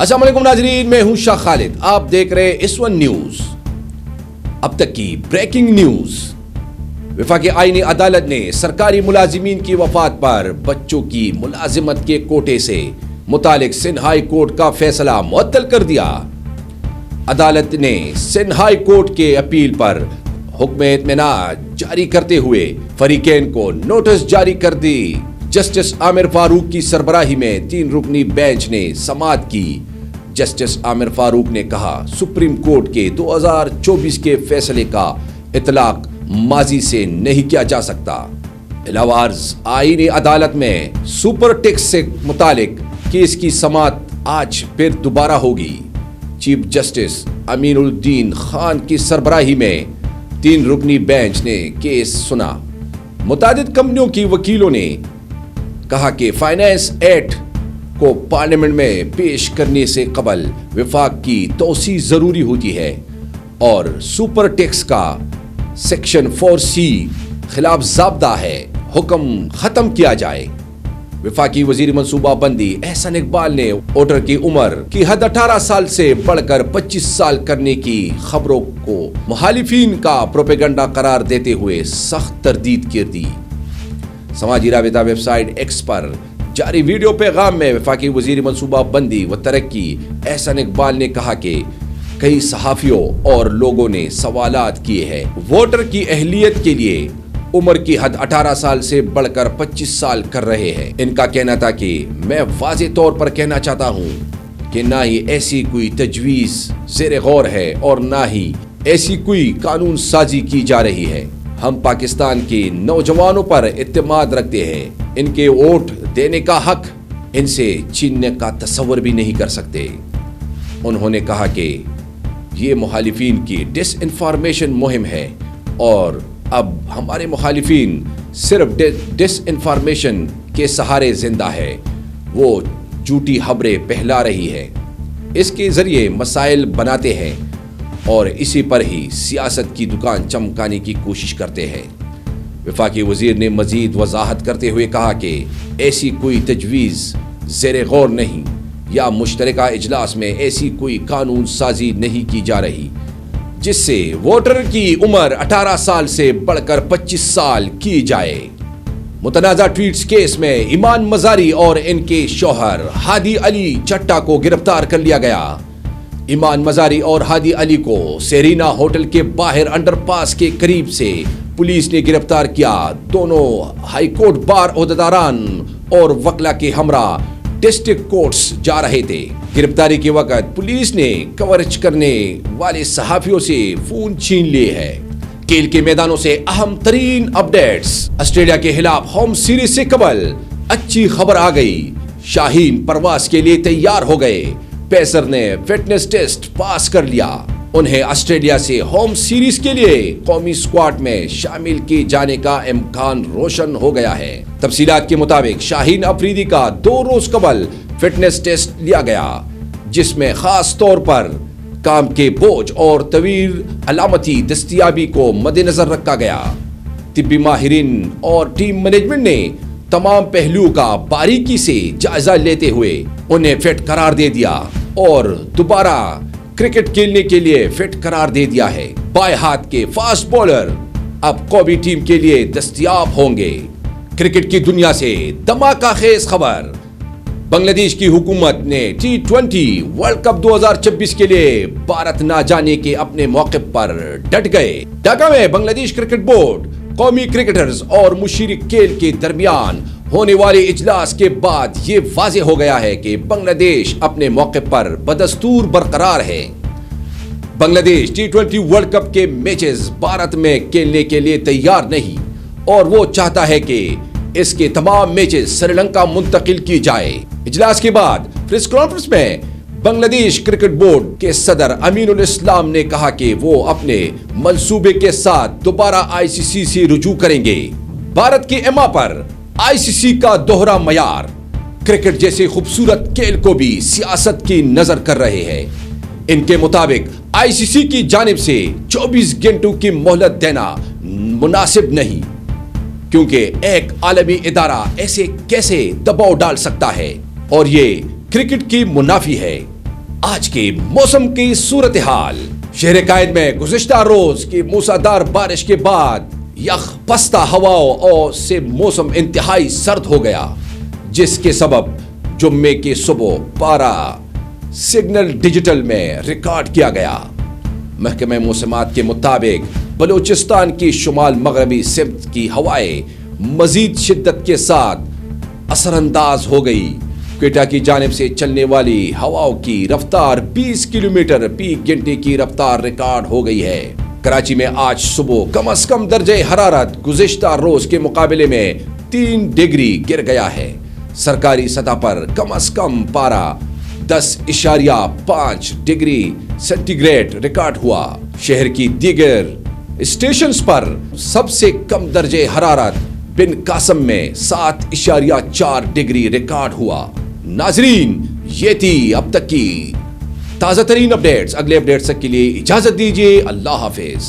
अस्सलाम वालेकुम नाजरीन, मैं हूं शाह खालिद। आप देख रहे S1 न्यूज। अब तक की ब्रेकिंग न्यूज। वफाकी आईनी अदालत ने सरकारी मुलाजिमीन की वफात पर बच्चों की मुलाजिमत के कोटे से मुतालिक सिंध हाई कोर्ट का फैसला मुअत्तल कर दिया। अदालत ने सिंध हाई कोर्ट के अपील पर हुक्म इत्मीनान जारी करते हुए फरीकैन को नोटिस जारी कर दी। जस्टिस आमिर फारूक की सरबराही में 3 रुकनी बेंच ने समाअत की। जस्टिस आमिर फारूक ने कहा, सुप्रीम कोर्ट के 2024 के फैसले का इतलाक माजी से नहीं किया जा सकता। इलावा आईनी अदालत में सुपर टैक्स से मुतालिक केस की समाअत आज फिर दोबारा होगी। चीफ जस्टिस अमीनुद्दीन खान की सरबराही में 3 रुकनी बेंच ने केस सुना। मुतादिद कंपनियों की वकीलों ने कहा कि फाइनेंस एक्ट को पार्लियामेंट में पेश करने से कबल विफाक की तौसी जरूरी होती है और सुपर टैक्स का सेक्शन 4C खिलाफ ज़ाब्ता है, हुक्म खत्म किया जाए। विफाकी वजीर मनसूबा बंदी एहसन इकबाल ने वोटर की उम्र की हद 18 साल से बढ़कर 25 साल करने की खबरों को मुखालिफिन का प्रोपेगेंडा करार देते हुए सख्त तरदीद कर दी। समाजी राबिता वेबसाइट एक्स पर जारी वीडियो पैगाम में वफाकी वजीर मनसूबा बंदी व तरक्की एहसन इकबाल ने कहा कि कई सहाफियों और लोगों ने सवालात किए हैं। वोटर की अहलियत के लिए उम्र की हद 18 साल से बढ़कर 25 साल कर रहे हैं। इनका कहना था कि मैं वाज़े तौर पर कहना चाहता हूं कि ना ही ऐसी कोई तजवीज़ ज़ेर गौर है और ना ही ऐसी कोई कानून साजी की जा रही है। हम पाकिस्तान के नौजवानों पर इत्तेमाद रखते हैं। इनके वोट देने का हक इनसे छीनने का तसव्वुर भी नहीं कर सकते। उन्होंने कहा कि ये मुखालिफिन की डिसइंफॉर्मेशन मुहिम है और अब हमारे मुखालिफिन सिर्फ डिसइंफॉर्मेशन के सहारे जिंदा है। वो झूठी खबरें फैला रही है, इसके जरिए मसाइल बनाते हैं और इसी पर ही सियासत की दुकान चमकाने की कोशिश करते हैं। वफाकी वजीर ने मजीद वजाहत करते हुए कहा कि ऐसी कोई तजवीज़ ज़ेर गौर नहीं या मुश्तरका इजलास में ऐसी कोई कानून साजी नहीं की जा रही जिससे वोटर की उम्र 18 साल से बढ़कर 25 साल की जाए। मुतनाज़ा ट्वीट्स केस में ईमान मजारी और इनके शौहर हादी अली चट्टा को गिरफ्तार कर लिया गया। ईमान मजारी और हादी अली को सेरीना होटल के बाहर अंडरपास के करीब से पुलिस ने गिरफ्तार किया। दोनों हाईकोर्ट बार ओहदेदारान और वकला के हमरा डिस्ट्रिक्ट कोर्ट्स जा रहे थे। गिरफ्तारी के वक्त पुलिस ने कवरेज करने वाले सहाफियों से फोन छीन लिए हैं। खेल के मैदानों से अहम तरीन अपडेट्स। ऑस्ट्रेलिया के खिलाफ होम सीरीज से कबल अच्छी खबर आ गई। शाहीन परवाज के लिए तैयार हो गए। पेसर ने फिटनेस टेस्ट पास कर लिया। उन्हें ऑस्ट्रेलिया से होम सीरीज के लिए कौमी स्क्वाड में शामिल किए जाने का इम्कान रोशन हो गया है। तफसीलात के मुताबिक शाहीन अफरीदी का 2 रोज कबल फिटनेस टेस्ट लिया गया, जिसमें खास तौर पर काम के बोझ और तवील अलामती दस्तियाबी को मद्देनजर रखा गया। तिब्बी माहिरीन और टीम मैनेजमेंट ने तमाम पहलुओं का बारीकी से जायजा लेते हुए उन्हें फिट करार दे दिया और दोबारा क्रिकेट खेलने के लिए फिट करार दे दिया है। बाएं हाथ के फास्ट बॉलर अब कौमी टीम के लिए दस्तयाब होंगे। क्रिकेट की दुनिया से धमाकाखेज खबर। बांग्लादेश की हुकूमत ने T20 वर्ल्ड कप 2026 के लिए भारत न जाने के अपने मौके पर डट गए। ढाका में बांग्लादेश क्रिकेट बोर्ड, कौमी क्रिकेटर्स और मुशीरिक खेल के दरमियान होने वाले इजलास के बाद ये वाज़ेह हो गया है कि बांग्लादेश अपने मौके पर बदस्तूर बरकरार है। बांग्लादेश T20 वर्ल्ड कप के मैचेस भारत में खेलने के लिए तैयार नहीं और वो चाहता है कि इसके तमाम मैचेस श्रीलंका मुंतकिल की जाए। इजलास के बाद प्रेस कॉन्फ्रेंस में बांग्लादेश क्रिकेट बोर्ड के सदर अमीनुल इस्लाम ने कहा कि वो अपने मंसूबे के साथ दोबारा ICC से रुजू करेंगे। भारत के एमा पर ICC का दोहरा मयार क्रिकेट जैसे खूबसूरत खेल को भी सियासत की नजर कर रहे हैं। इनके मुताबिक ICC की जानिब से 24 घंटों की मोहलत देना मुनासिब नहीं, क्योंकि एक आलमी इदारा ऐसे कैसे दबाव डाल सकता है और ये क्रिकेट की मुनाफी है। آج کی موسم کی صورتحال۔ شہر قائد میں گزشتہ روز کی موسلادھار بارش کے بعد یخ پستہ ہواؤں سے موسم انتہائی سرد ہو گیا، جس کے سبب جمعے کی صبح پارا سگنل ڈیجیٹل میں ریکارڈ کیا گیا۔ محکمہ موسمیات کے مطابق بلوچستان کی شمال مغربی سمت کی ہوائیں مزید شدت کے ساتھ اثر انداز ہو گئی۔ کوئٹہ کی جانب سے چلنے والی ہواؤں کی رفتار 20 کلومیٹر فی گھنٹے کی رفتار ریکارڈ ہو گئی ہے۔ کراچی میں آج صبح کم از کم درجہ حرارت گزشتہ روز کے مقابلے میں 3 ڈگری گر گیا ہے۔ سرکاری سطح پر کم از کم پارا 10.5 ڈگری سینٹی گریڈ ریکارڈ ہوا۔ شہر کی دیگر اسٹیشنز پر سب سے کم درجہ حرارت بن قاسم میں 7.4 ڈگری ریکارڈ ہوا۔ ناظرین، یہ تھی اب تک کی تازہ ترین اپڈیٹس۔ اگلے اپڈیٹس کے لیے اجازت دیجیے۔ اللہ حافظ۔